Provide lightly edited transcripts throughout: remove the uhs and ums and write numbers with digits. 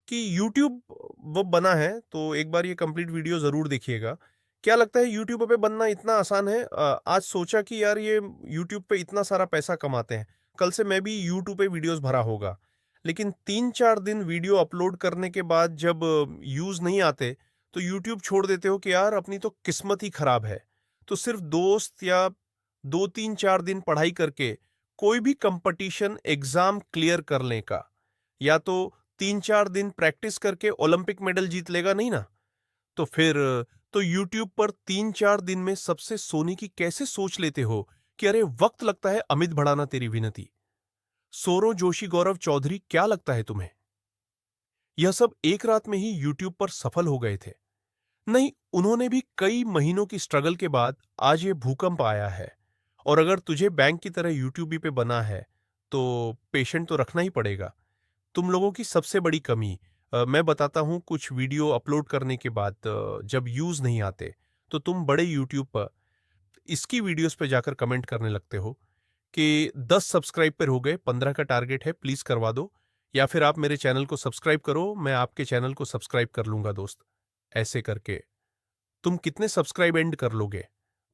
कि यूट्यूब वो बना है, तो एक बार ये कंप्लीट वीडियो ज़रूर देखिएगा। क्या लगता है यूट्यूब पे बनना इतना आसान है? आज सोचा कि यार ये यूट्यूब पे इतना सारा पैसा कमाते हैं, कल से मैं भी यूट्यूब पे वीडियोज़ भरा होगा। लेकिन 3-4 दिन वीडियो अपलोड करने के बाद जब व्यूज़ नहीं आते, तो यूट्यूब छोड़ देते हो कि यार अपनी तो किस्मत ही खराब है। तो सिर्फ़ दोस्त या 2-3-4 दिन पढ़ाई करके कोई भी कॉम्पिटिशन एग्ज़ाम क्लियर कर लें का, या तो 3-4 दिन प्रैक्टिस करके ओलंपिक मेडल जीत लेगा नहीं ना, तो फिर तो यूट्यूब पर 3-4 दिन में सबसे सोने की कैसे सोच लेते हो कि अरे वक्त लगता है अमित बढ़ाना तेरी विनती। सौरव जोशी, गौरव चौधरी, क्या लगता है तुम्हें? यह सब एक रात में ही यूट्यूब पर सफल हो गए थे? नहीं, उन्होंने भी कई महीनों की स्ट्रगल के बाद आज ये भूकंप आया है। और अगर तुझे बैंक की तरह यूट्यूब भी पे बना है, तो पेशेंट तो रखना ही पड़ेगा। तुम लोगों की सबसे बड़ी कमी, मैं बताता हूँ, कुछ वीडियो अपलोड करने के बाद जब व्यूज नहीं आते, तो तुम बड़े यूट्यूब पर इसकी वीडियोस पे जाकर कमेंट करने लगते हो कि 10 सब्सक्राइब पर हो गए, 15 का टारगेट है, प्लीज करवा दो, या फिर आप मेरे चैनल को सब्सक्राइब करो, मैं आपके चैनल को सब्सक्राइब कर लूंगा दोस्त। ऐसे करके तुम कितने सब्सक्राइब एंड कर लोगे?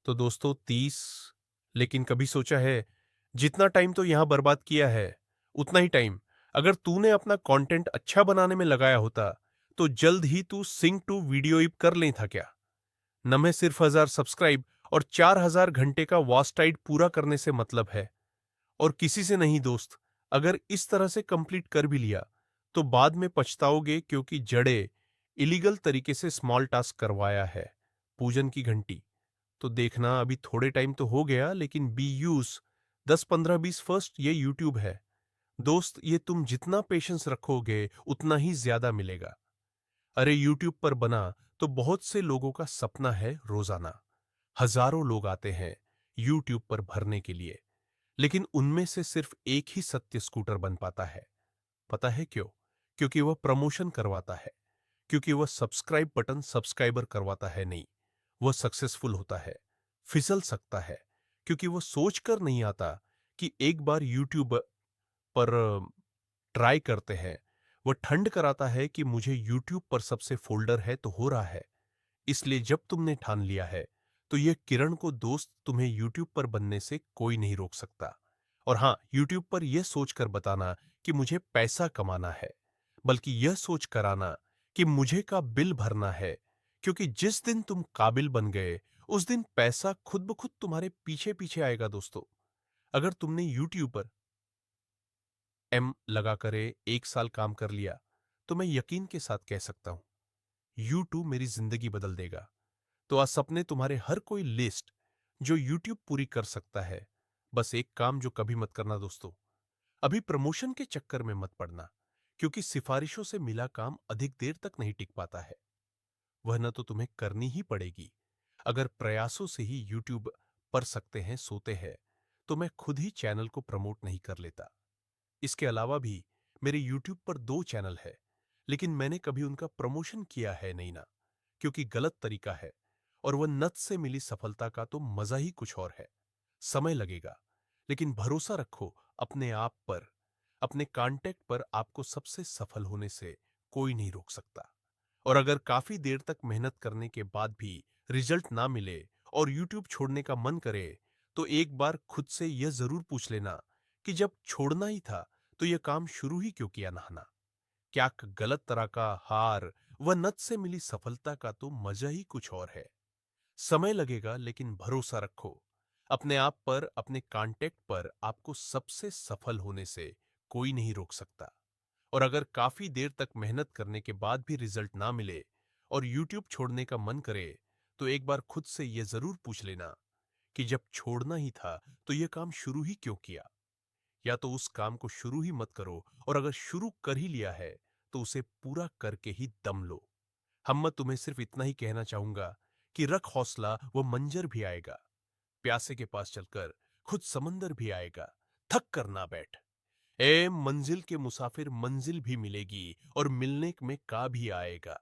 तो दोस्तों 30। लेकिन कभी सोचा है, जितना टाइम तो यहां बर्बाद किया है, उतना ही टाइम अगर तूने अपना कंटेंट अच्छा बनाने में लगाया होता, तो जल्द ही तू सिंक टू वीडियो इप कर ले था क्या? न में सिर्फ 1000 सब्सक्राइब और 4000 घंटे का वॉच टाइड पूरा करने से मतलब है, और किसी से नहीं दोस्त। अगर इस तरह से कंप्लीट कर भी लिया, तो बाद में पछताओगे, क्योंकि जड़े इलीगल तरीके से स्मॉल टास्क करवाया है। पूजन की घंटी तो देखना, अभी थोड़े टाइम तो हो गया, लेकिन बी यूज 10-15-20 फर्स्ट ये यूट्यूब है दोस्त। ये तुम जितना पेशेंस रखोगे उतना ही ज्यादा मिलेगा। अरे यूट्यूब पर बना तो बहुत से लोगों का सपना है रोजाना। हजारों लोग आते हैं यूट्यूब पर भरने के लिए, लेकिन उनमें से सिर्फ एक ही सत्य स्कूटर बन पाता है। पता है क्यों? क्योंकि वह प्रमोशन करवाता है, क्योंकि वह सब्सक्राइब बटन सब्सक्राइबर करवाता है नहीं, वह सक्सेसफुल होता है, फिसल सकता है, क्योंकि वह सोचकर नहीं आता कि एक बार यूट्यूब पर ट्राई करते हैं। वह ठंड कराता है कि मुझे यूट्यूब पर सबसे फोल्डर है तो हो रहा है। इसलिए जब तुमने ठान लिया है, तो यह किरण को दोस्त, तुम्हें यूट्यूब पर बनने से कोई नहीं रोक सकता। और हाँ, यूट्यूब पर यह सोचकर बताना कि मुझे पैसा कमाना है, बल्कि यह सोच कर आना कि मुझे का बिल भरना है, क्योंकि जिस दिन तुम काबिल बन गए, उस दिन पैसा खुद ब खुद तुम्हारे पीछे पीछे आएगा दोस्तों। अगर तुमने यूट्यूब पर एम लगा करे 1 साल काम कर लिया, तो मैं यकीन के साथ कह सकता हूं, यूट्यूब मेरी जिंदगी बदल देगा। तो आज सपने तुम्हारे हर कोई लिस्ट जो यूट्यूब पूरी कर सकता है। बस एक काम जो कभी मत करना दोस्तों, अभी प्रमोशन के चक्कर में मत पड़ना, क्योंकि सिफारिशों से मिला काम अधिक देर तक नहीं टिक पाता है। वह न तो तुम्हें करनी ही पड़ेगी। अगर प्रयासों से ही यूट्यूब पर सकते हैं सोते हैं, तो मैं खुद ही चैनल को प्रमोट नहीं कर लेता। इसके अलावा भी मेरे यूट्यूब पर 2 चैनल है, लेकिन मैंने कभी उनका प्रमोशन किया है नहीं ना, क्योंकि गलत तरीका है। और वह नत से मिली सफलता का तो मजा ही कुछ और है। समय लगेगा, लेकिन भरोसा रखो अपने आप पर, अपने कांटेक्ट पर। आपको सबसे सफल होने से कोई नहीं रोक सकता। और अगर काफी देर तक मेहनत करने के बाद भी रिजल्ट ना मिले और यूट्यूब छोड़ने का मन करे, तो एक बार खुद से यह जरूर पूछ लेना कि जब छोड़ना ही था, तो यह काम शुरू ही क्यों किया नहाना? क्या गलत तरह का हार व नत से मिली सफलता का तो मजा ही कुछ और है। समय लगेगा, लेकिन भरोसा रखो अपने आप पर, अपने कांटेक्ट पर। आपको सबसे सफल होने से कोई नहीं रोक सकता। और अगर काफी देर तक मेहनत करने के बाद भी रिजल्ट ना मिले और यूट्यूब छोड़ने का मन करे, तो एक बार खुद से यह जरूर पूछ लेना कि जब छोड़ना ही था, तो यह काम शुरू ही क्यों किया? या तो उस काम को शुरू ही मत करो, और अगर शुरू कर ही लिया है, तो उसे पूरा करके ही दम लो। हम मैं तुम्हें सिर्फ इतना ही कहना चाहूंगा कि रख हौसला, वो मंजर भी आएगा। प्यासे के पास चलकर खुद समंदर भी आएगा। थक कर ना बैठ। ए मंजिल के मुसाफिर, मंजिल भी मिलेगी और मिलने में का भी आएगा।